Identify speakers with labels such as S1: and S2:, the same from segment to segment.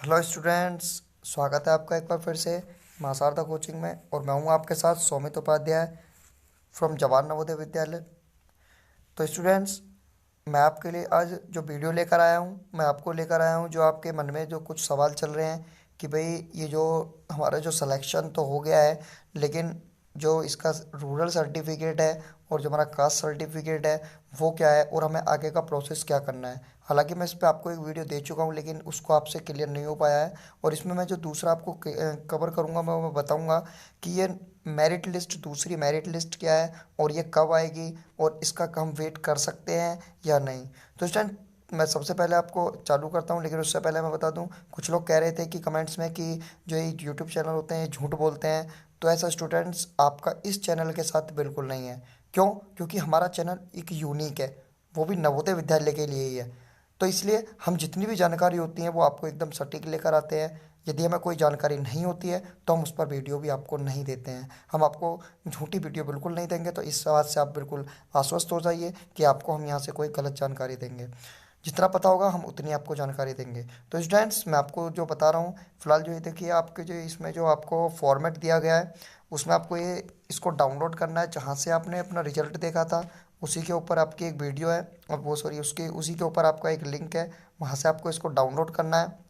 S1: Hello students, स्वागत है आपका एक बार फिर से मां शारदा कोचिंग में। और मैं हूं आपके साथ सौमित उपाध्याय फ्रॉम जवाहर नवोदय विद्यालय। तो स्टूडेंट्स, मैं आपके लिए आज जो वीडियो लेकर आया हूं, मैं आपको लेकर आया हूं जो आपके मन में जो कुछ सवाल चल रहे हैं कि भाई ये जो हमारा जो सिलेक्शन तो हो गया है, लेकिन जो इसका रूरल सर्टिफिकेट है और जो हमारा कास्ट सर्टिफिकेट है वो क्या है और हमें आगे का प्रोसेस क्या करना है। हालांकि मैं इस पर आपको एक वीडियो दे चुका हूं, लेकिन उसको आपसे क्लियर नहीं हो पाया है। और इसमें मैं जो दूसरा आपको कवर करूंगा, मैं बताऊंगा कि ये मेरिट लिस्ट, दूसरी मेरिट लिस्ट क्या है और ये कब आएगी और इसका हम वेट कर सकते हैं या नहीं। तो स्टूडेंट, मैं सबसे पहले आपको चालू करता हूं, लेकिन उससे पहले मैं बता दूं, कुछ लोग कह रहे थे कि कमेंट्स में कि जो ये यूट्यूब चैनल होते हैं झूठ बोलते हैं। तो ऐसा स्टूडेंट्स आपका इस चैनल के साथ बिल्कुल नहीं है। क्यों? क्योंकि हमारा चैनल एक यूनिक है, वो भी नवोदय विद्यालय के लिए ही है। तो इसलिए हम जितनी भी जानकारी होती है वो आपको एकदम सटीक लेकर आते हैं। यदि हमें कोई जानकारी नहीं होती है तो हम उस पर वीडियो भी आपको नहीं देते हैं। हम आपको झूठी वीडियो बिल्कुल नहीं देंगे। तो इस बात से आप बिल्कुल आश्वस्त हो जाइए कि आपको हम यहाँ से कोई गलत जानकारी देंगे। जितना पता होगा हम उतनी आपको जानकारी देंगे। तो स्टूडेंट्स, मैं आपको जो बता रहा हूँ फिलहाल, जो ये देखिए आपके जो इसमें जो आपको फॉर्मेट दिया गया है उसमें आपको ये इसको डाउनलोड करना है। जहाँ से आपने अपना रिजल्ट देखा था उसी के ऊपर आपकी एक वीडियो है, और वो सॉरी उसके उसी के ऊपर आपका एक लिंक है, वहाँ से आपको इसको डाउनलोड करना है।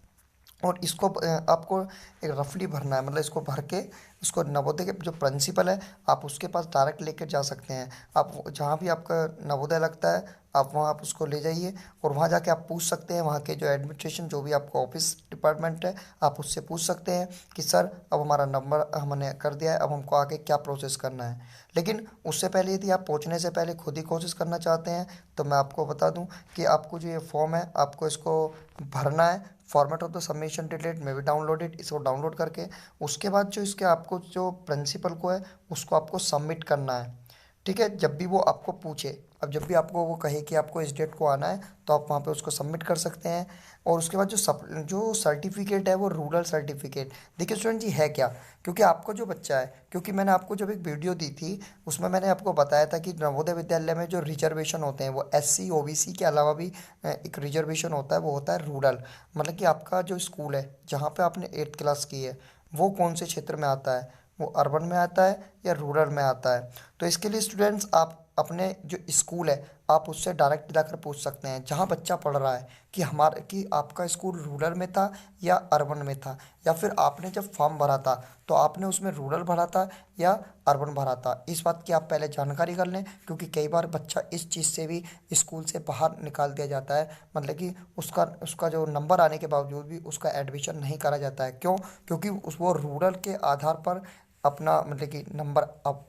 S1: और इसको आपको एक रफली भरना है, मतलब इसको भर के इसको नवोदय के जो प्रिंसिपल है आप उसके पास डायरेक्ट लेकर जा सकते हैं। आप जहाँ भी आपका नवोदय लगता है आप वहाँ आप उसको ले जाइए और वहाँ जाके आप पूछ सकते हैं, वहाँ के जो एडमिनिस्ट्रेशन जो भी आपका ऑफिस डिपार्टमेंट है आप उससे पूछ सकते हैं कि सर अब हमारा नंबर हमने कर दिया है, अब हमको आगे क्या प्रोसेस करना है। लेकिन उससे पहले यदि आप पहुँचने से पहले खुद ही कोशिश करना चाहते हैं तो मैं आपको बता दूं कि आपको जो ये फॉर्म है आपको इसको भरना है। Format of the submission detailed में भी डाउनलोडेड, इसको डाउनलोड करके उसके बाद जो इसके आपको जो प्रिंसिपल को है उसको आपको सबमिट करना है। ठीक है, जब भी वो आपको पूछे, अब जब भी आपको वो कहे कि आपको इस डेट को आना है तो आप वहाँ पे उसको सबमिट कर सकते हैं। और उसके बाद जो सर्टिफिकेट है वो रूरल सर्टिफिकेट, देखिए स्टूडेंट जी है क्या, क्योंकि आपका जो बच्चा है, क्योंकि मैंने आपको जब एक वीडियो दी थी उसमें मैंने आपको बताया था कि नवोदय विद्यालय में जो रिजर्वेशन होते हैं वो एससी ओबीसी के अलावा भी एक रिजर्वेशन होता है, वो होता है रूरल। मतलब कि आपका जो स्कूल है जहाँ पे आपने 8th क्लास की है वो कौन से क्षेत्र में आता है, वो अर्बन में आता है या रूरल में आता है। तो इसके लिए स्टूडेंट्स आप अपने जो स्कूल है आप उससे डायरेक्ट जाकर पूछ सकते हैं जहाँ बच्चा पढ़ रहा है कि आपका स्कूल रूरल में था या अर्बन में था, या फिर आपने जब फॉर्म भरा था तो आपने उसमें रूरल भरा था या अर्बन भरा था। इस बात की आप पहले जानकारी कर लें, क्योंकि कई बार बच्चा इस चीज़ से भी स्कूल से बाहर निकाल दिया जाता है, मतलब कि उसका उसका जो नंबर आने के बावजूद भी उसका एडमिशन नहीं करा जाता है। क्यों? क्योंकि वो रूरल के आधार पर अपना मतलब कि नंबर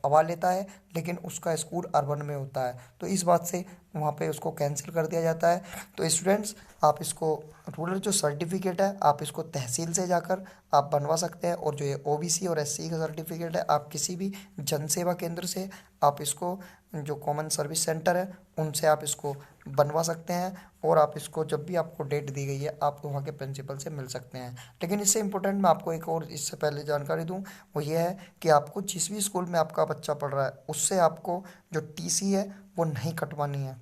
S1: अवा लेता है, लेकिन उसका स्कूल अर्बन में होता है, तो इस बात से वहाँ पे उसको कैंसिल कर दिया जाता है। तो स्टूडेंट्स, आप इसको रूरल जो सर्टिफिकेट है आप इसको तहसील से जाकर आप बनवा सकते हैं। और जो ये ओबीसी और एससी का सर्टिफिकेट है आप किसी भी जन सेवा केंद्र से आप इसको, जो कॉमन सर्विस सेंटर है उनसे आप इसको बनवा सकते हैं। और आप इसको जब भी आपको डेट दी गई है आप वहाँ के प्रिंसिपल से मिल सकते हैं। लेकिन इससे इम्पोर्टेंट मैं आपको एक और इससे पहले जानकारी दूँ, वो ये है कि आपको जिस भी स्कूल में आपका बच्चा पढ़ रहा है उससे आपको जो टीसी है वो नहीं कटवानी है।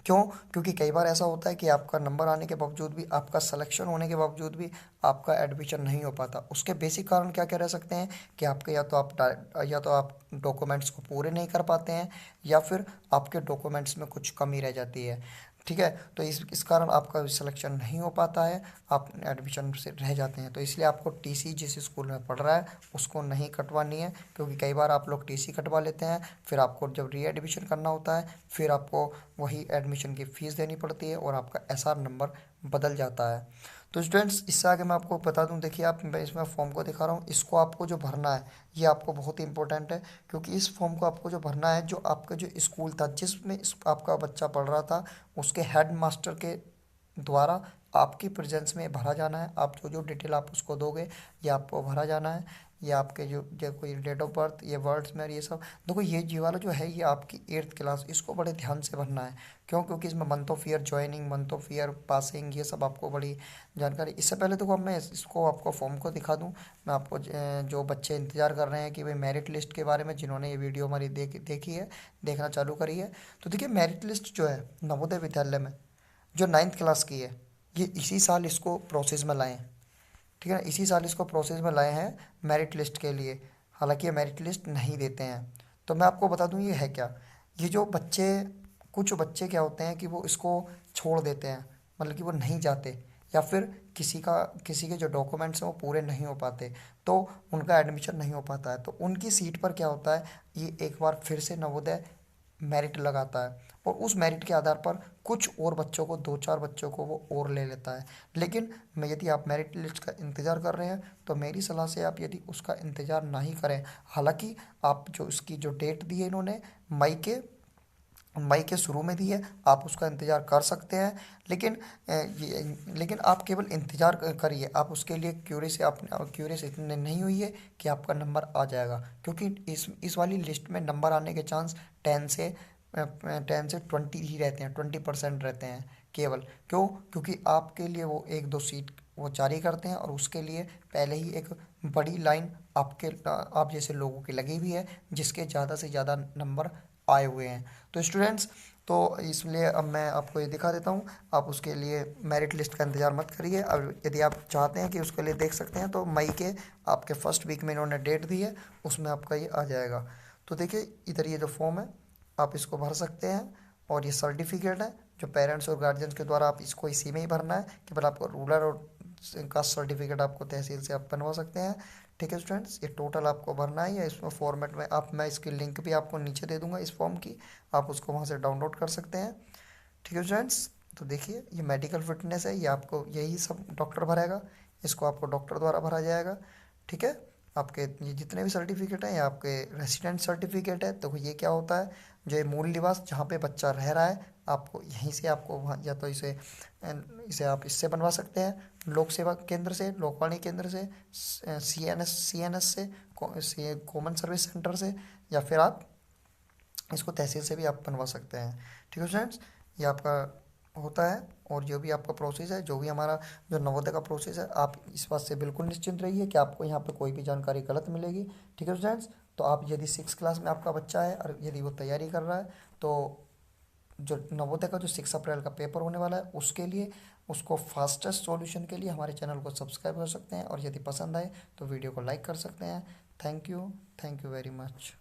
S1: क्यों? क्योंकि कई बार ऐसा होता है कि आपका नंबर आने के बावजूद भी, आपका सिलेक्शन होने के बावजूद भी आपका एडमिशन नहीं हो पाता। उसके बेसिक कारण क्या क्या रह सकते हैं कि आपके या तो आप डॉक्यूमेंट्स को पूरे नहीं कर पाते हैं, या फिर आपके डॉक्यूमेंट्स में कुछ कमी रह जाती है। ठीक है, तो इस कारण आपका सिलेक्शन नहीं हो पाता है, आप एडमिशन से रह जाते हैं। तो इसलिए आपको टीसी जिस स्कूल में पढ़ रहा है उसको नहीं कटवानी है, क्योंकि कई बार आप लोग टीसी कटवा लेते हैं, फिर आपको जब री एडमिशन करना होता है फिर आपको वही एडमिशन की फ़ीस देनी पड़ती है और आपका एसआर नंबर बदल जाता है। तो स्टूडेंट्स, इससे आगे मैं आपको बता दूं, देखिए आप, मैं इसमें फॉर्म को दिखा रहा हूँ, इसको आपको जो भरना है ये आपको बहुत ही इंपॉर्टेंट है, क्योंकि इस फॉर्म को आपको जो भरना है, जो आपका जो स्कूल था जिसमें आपका बच्चा पढ़ रहा था उसके हेड मास्टर के द्वारा आपकी प्रेजेंस में भरा जाना है। आप जो जो डिटेल आप उसको दोगे ये आपको भरा जाना है। ये आपके जो कोई डेट ऑफ बर्थ, ये वर्ड्स में ये सब देखो, ये जी वाला जो है ये आपकी 8th क्लास, इसको बड़े ध्यान से भरना है। क्यों? क्योंकि इसमें month of year joining, month of year passing, ये सब आपको बड़ी जानकारी। इससे पहले देखो अब मैं इसको आपको फॉर्म को दिखा दूँ, मैं आपको जो बच्चे इंतजार कर रहे हैं कि भाई मेरिट लिस्ट के बारे में, जिन्होंने ये वीडियो हमारी देखी है, देखना चालू करी है, तो देखिए मेरिट लिस्ट जो है नवोदय विद्यालय में जो 9th क्लास की है ये इसी साल इसको प्रोसेस में लाएँ। ठीक है ना। इसी साल इसको प्रोसेस में लाए हैं मेरिट लिस्ट के लिए, हालांकि ये मेरिट लिस्ट नहीं देते हैं। तो मैं आपको बता दूं ये है क्या। ये जो बच्चे, कुछ बच्चे क्या होते हैं कि वो इसको छोड़ देते हैं, मतलब कि वो नहीं जाते, या फिर किसी के जो डॉक्यूमेंट्स हैं वो पूरे नहीं हो पाते, तो उनका एडमिशन नहीं हो पाता है। तो उनकी सीट पर क्या होता है, ये एक बार फिर से नवोदय मेरिट लगाता है, और उस मेरिट के आधार पर कुछ और बच्चों को, 2-4 बच्चों को वो और ले लेता है। लेकिन मैं, यदि आप मेरिट लिस्ट का इंतज़ार कर रहे हैं तो मेरी सलाह से आप यदि उसका इंतज़ार ना ही करें। हालांकि आप जो इसकी जो डेट दी है इन्होंने, मई के शुरू में दी है, आप उसका इंतज़ार कर सकते हैं। लेकिन आप केवल इंतज़ार करिए, आप उसके लिए क्यूरियस, आप क्यूरियस इतने नहीं हुई है कि आपका नंबर आ जाएगा, क्योंकि इस वाली लिस्ट में नंबर आने के चांस 10 से 20 ही रहते हैं, 20% रहते हैं केवल। क्यों? क्योंकि आपके लिए वो 1-2 सीट वो जारी करते हैं, और उसके लिए पहले ही एक बड़ी लाइन आप जैसे लोगों की लगी हुई है, जिसके ज़्यादा से ज़्यादा नंबर आए हुए हैं। तो स्टूडेंट्स, तो इसलिए अब मैं आपको ये दिखा देता हूँ, आप उसके लिए मेरिट लिस्ट का इंतज़ार मत करिए। अब यदि आप चाहते हैं कि उसके लिए देख सकते हैं, तो मई के आपके फर्स्ट वीक में इन्होंने डेट दी है, उसमें आपका ये आ जाएगा। तो देखिए इधर ये जो फॉर्म है, आप इसको भर सकते हैं, और ये सर्टिफिकेट है जो पेरेंट्स और गार्जियंस के द्वारा, आप इसको इसी में ही भरना है। केवल आपको रूरल और कास्ट सर्टिफिकेट आपको तहसील से आप बनवा सकते हैं। ठीक है स्टूडेंट्स, ये टोटल आपको भरना है, या इसमें फॉर्मेट में मैं इसकी लिंक भी आपको नीचे दे दूंगा इस फॉर्म की, आप उसको वहाँ से डाउनलोड कर सकते हैं। ठीक है स्टूडेंट्स, तो देखिए ये मेडिकल फिटनेस है, ये आपको यही सब डॉक्टर भरेगा, इसको आपको डॉक्टर द्वारा भरा जाएगा। ठीक है, आपके ये जितने भी सर्टिफिकेट हैं, ये आपके रेसिडेंट सर्टिफिकेट है। तो ये क्या होता है, जो ये मूल निवास जहाँ पे बच्चा रह रहा है, आपको यहीं से आपको वहाँ, या तो इसे इसे आप इससे बनवा सकते हैं, लोक सेवा केंद्र से, लोकवाणी केंद्र से, CNS से कॉमन सर्विस सेंटर से, या फिर आप इसको तहसील से भी आप बनवा सकते हैं। ठीक है फ्रेंड्स, ये आपका होता है। और जो भी आपका प्रोसेस है, जो भी हमारा जो नवोदय का प्रोसेस है, आप इस बात से बिल्कुल निश्चिंत रहिए कि आपको यहाँ पे कोई भी जानकारी गलत मिलेगी। ठीक है फ्रेंड्स, तो आप यदि 6 क्लास में आपका बच्चा है और यदि वो तैयारी कर रहा है, तो जो नवोदय का जो 6 अप्रैल का पेपर होने वाला है, उसके लिए, उसको फास्टेस्ट सॉल्यूशन के लिए हमारे चैनल को सब्सक्राइब कर सकते हैं, और यदि पसंद आए तो वीडियो को लाइक कर सकते हैं। Thank you very much.